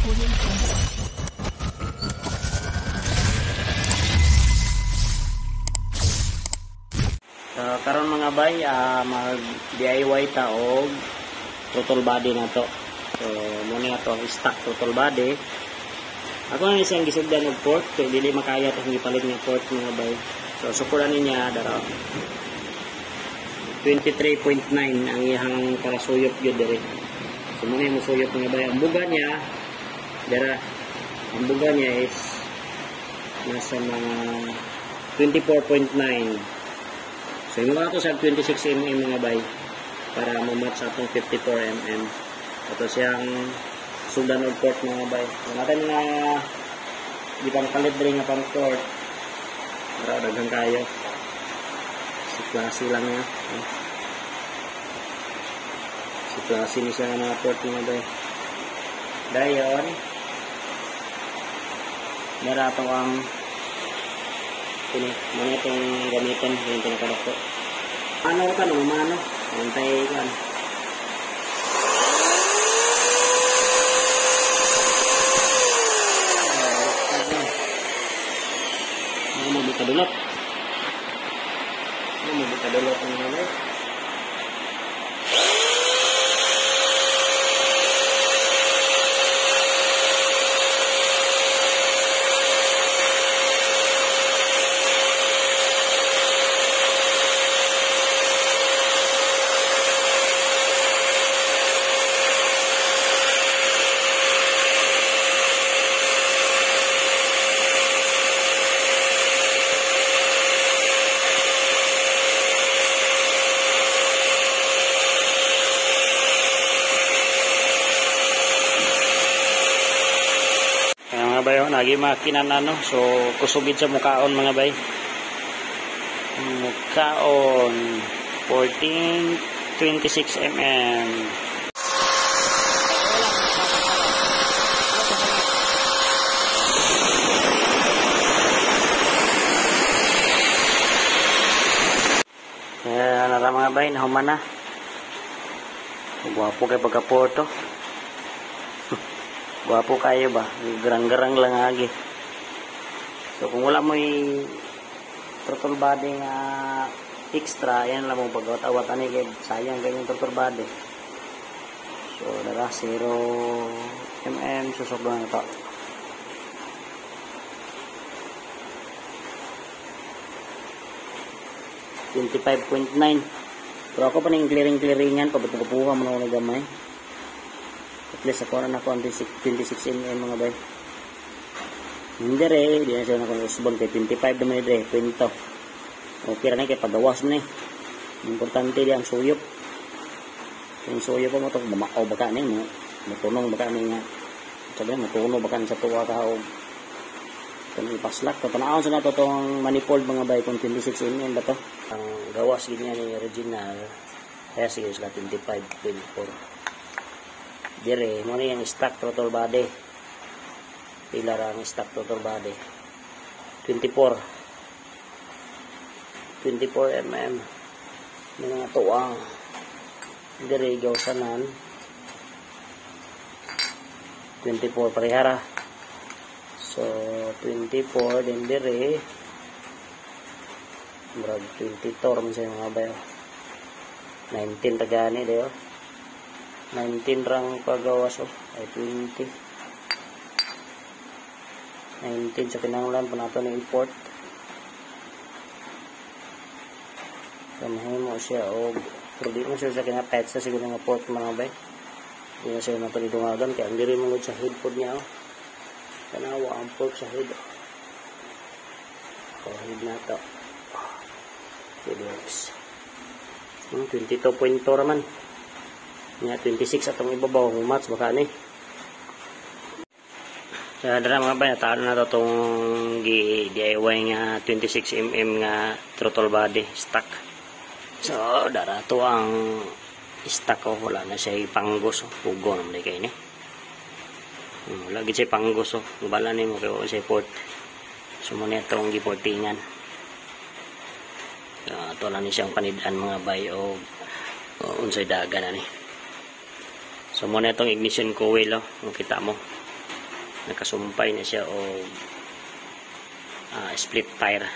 So, karon mga bay, mag DIY ta og throttle body na to. So, muna na to stock throttle body. Ako na siyang gisugdan og port, kaya dili makaya to gipalit nga port mga bay. So, sukuran niya dara 23.9 ang iyang karasuyop gyud diri. So, muna mo suyop mga bay. Ang buga niya dara, ang buga niya is nasa mga 24.9. So, yung mga ito sa 26 mm mga bay para mamatch sa itong 54 mm. Ito siyang sudan o port mga bay. So, natin nga di pa nakalit rin nga pang port. Para dagang kayo. Si klase lang nga. Si klase ni siya mga port mga bay. Dayon, meron ito ang muna itong gamitin yung pinakadako. Ano ka no? Mano? Antay kan. Ano mo bikadulot? Ano mo bikadulot ang mga bay, nagi makinan ano, so kusugid sa mukaon mga bay. Mukaon 26 mm. Kaya nara mga bay, nahuman na. Guwapo kay pagka-porto. Guwapo kayo ba? Garang-garang lang lagi. So kung wala mo throttle body nga extra, yan lang mo pag-awat-awat ani kay sayang ganyan throttle body. So dara 0 mm susok lang ito. .9. Pero ako pa ning clearingan pa butuh-butuhan mo na gamay. At least ako na ako ang 26 mm mga bay. Hindi rin, di na siya na kung usbon kay 25 naman rin, kwento. Okay na kay pagawas mo na. Importante di ang suyop. Yung suyop mo ito, bumakaw baka na yun. Matunong baka na nga. Sabi na, matunong baka na sa tuwa ka o kung ipaslak. Papanaaon sa nato itong manifold mga bay kung 26 mm ba ito. Ang gawas ganyan ni original, kaya sige sila 25, 24. Dire, mo yung stock throttle body. Pila ang stock throttle body. 24 mm. May mga tuwang. Dire, gawsanan. 24 parihara. So, 24 din dire. Murag 22 man sa mga bayo. 19 tagani deo. 19 rang pagawas ay 20. 19 sa kinanglan pa nato ng import. Kamahin mo siya o pero di mo siya sa kinapets na siguro nga port mga bay. Di na siya napanidungagan kaya hindi rin mong sa headpod niya kanawa ang port sa head. So head na ito. It works. 22.2 raman. Nga 26 atong ibabaw humats baka ni. Kaya dara mga bay, natalo na to itong DIY nga 26 mm nga throttle body stock. So dara to ang stock ko, wala na siya ipanggos. Pugo naman kayo ni. Wala gid siya panggos. Bala ni mo kayo siya port. So muna itong giportingan. Ito lang ni siyang panidaan mga bay o unsay daga na ni. So muna itong ignition coil, kung kita mo nakasumpay na siya o split tire.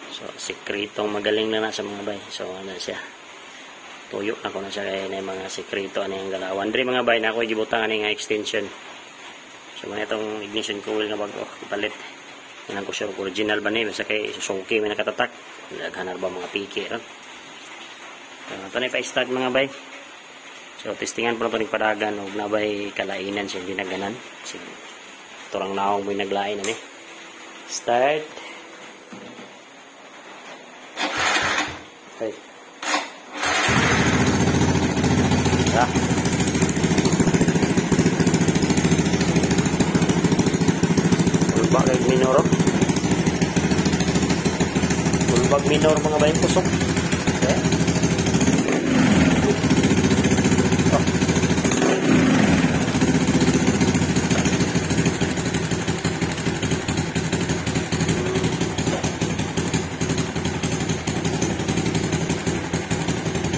So sikretong magaling na sa mga bay. So ano siya, tuyo na ko na siya kaya na mga sikreto ano yung galawan. Diri mga bay na ako gibutang ani nga extension. So man itong ignition coil nga bago ipalit. Yan ko sure original ba ni sa kay susuki may nakatatak. Naghanar ba mga piki ron. Ito na pa-start mga bay. So testingan pa ito padagan o nabay kalainan siya hindi naganan. Sige. Turang naong may naglain ani. Start. Okay. Ulbag minor. Ulbag minor mga bay kusog. Okay.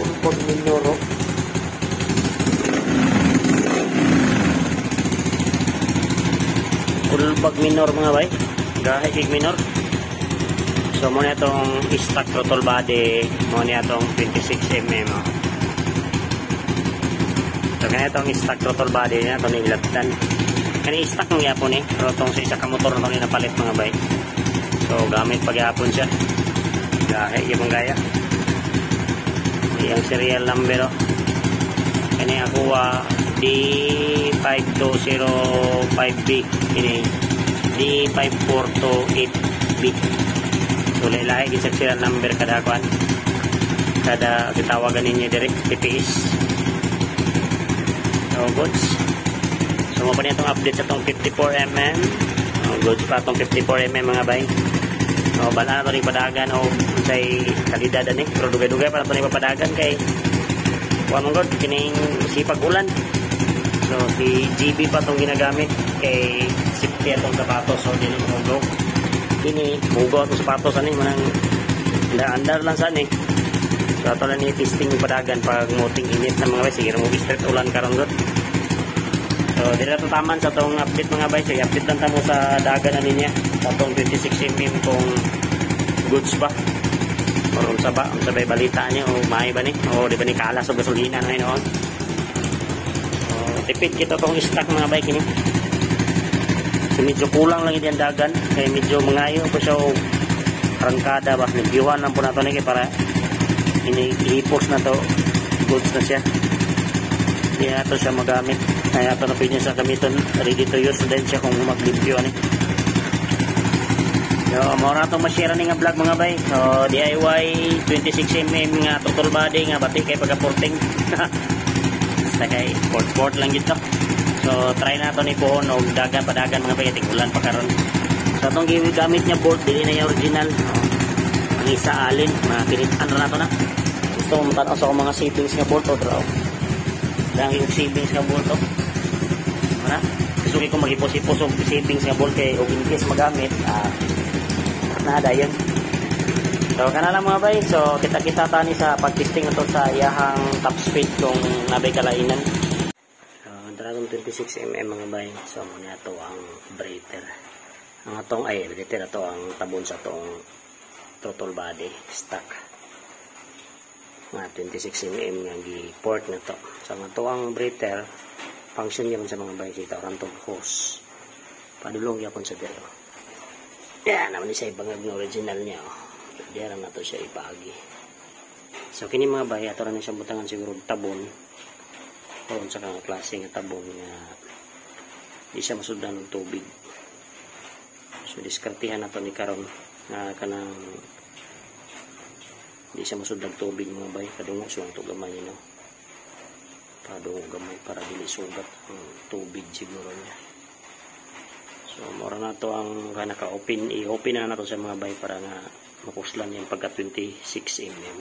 Ulbag minor. Ulbag minor mga bay. Gahig minor. So muna itong stock throttle body, muna itong 26mm. So ganito itong stock throttle body niya, itong nilabdan. Kani stock ng yapon pero itong sa isa ka motor na itong napalit mga bay. So gamit pag-yapon siya. Gahig yung gaya. Yung serial number. Kani ako D5205B. Ini D5428B. So lahi isang serial number kada kuan. Kada kitawagan ninyo direct TPS. So goods. So mo pa nitong update sa tong 54mm. Goods pa tong 54mm mga bay. So bala na to ning padagan o say kalidad ani. Pero dugay-dugay pa na to ning padagan kay kuan mong god kining sipag ulan. So si GB pa tong ginagamit kay safety atong sapatos so dili mo go. Ini mugo atong sapatos ani manang andar lang sa ani. So ato lang ni testing padagan pag muting init na mga bay sige mo straight ulan karon god. So dira to taman sa tong update mga bay so i-update lang tamo sa dagan ani niya sa tong 26mm kung goods ba. Or unsa ba unsa bay balita niya o may ba ni o di ba ni kalas og gasolina na noon. Tipid kita tong stock mga bay kini. So medyo kulang lang yung dagan kaya medyo mangayo pa siya o rangkada ba nagyuhan lang po na ito niki para inihipos na to goods na siya hindi na ito siya magamit kaya ito na pwede sa gamiton ready to use din siya kung maglimpyo so muna itong masyera nga vlog mga bay so DIY 26mm nga throttle body nga bati kay pagka-porting basta kay port lang dito. So try na ito ni Pohon o dagan padagan mga payating ulan pa karon. So itong gamit niya bolt dili na yung original. Ang isa alin mga pinitan na ito na. Gusto mo matanaw sa mga savings nga bolt o draw. Dahil yung savings nga bolt o. Wala. Gusto ko mag-ipos-ipos o savings nga bolt kay o in case magamit nada yun. So kana lang mga bay. So kita-kita tani sa pag-testing ito sa iyahang top speed kung nabay kalainan. Dragon 26mm mga bay. So muna ito ang breather. Ang atong breather ito ang tabon sa itong throttle body stock. Mga 26mm nga gi-port na to. So ito ang breather function niya sa mga bay kita orang tong hose. Padulong yapon sa dero. Yan naman isa ibangag ng original niya. Dera na to siya ipagi. So kini mga bay ato ra na siya butangan siguro tabon. Karon sa kang klase nga tabong nga di siya masuddan ng tubig. So diskartihan nato ni karon nga kanang di siya masuddan tubig mga bay kadungo suwang to gamay no. Padungo gamay para dili sugat ang tubig siguro niya. So mora na to ang naka-open i-open na nato sa mga bay para nga makuslan yung pagka 26mm.